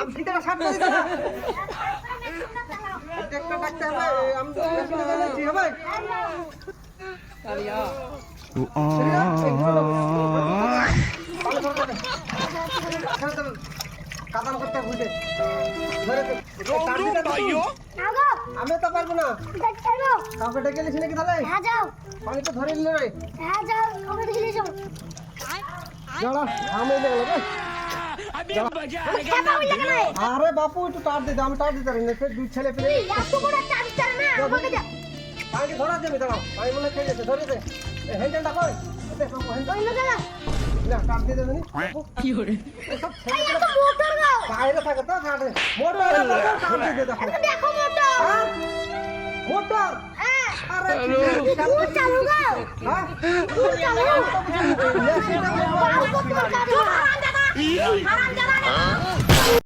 আমি ফিটাটা সাত করে দিতে একটা ডাকতে হবে আমি মেশিনে গেছি হবে কাদাম করতে বুঝে আমি তো পারবো না কাউকে ডেকে নিছি নাকি তাহলে পানি তো ধরে নিলে আরে বাপু একটু টার দিতে আমি টার দিতে পারি না দুই ছেলে পেলে পানি ধরা দেবে দাঁড়াও পানি মনে খেয়ে গেছে ধরে দে হ্যান্ডেলটা কই টার দিয়ে দেবেনি বাইরে থাকে তো মোটর মোটর আরে হারাম জানা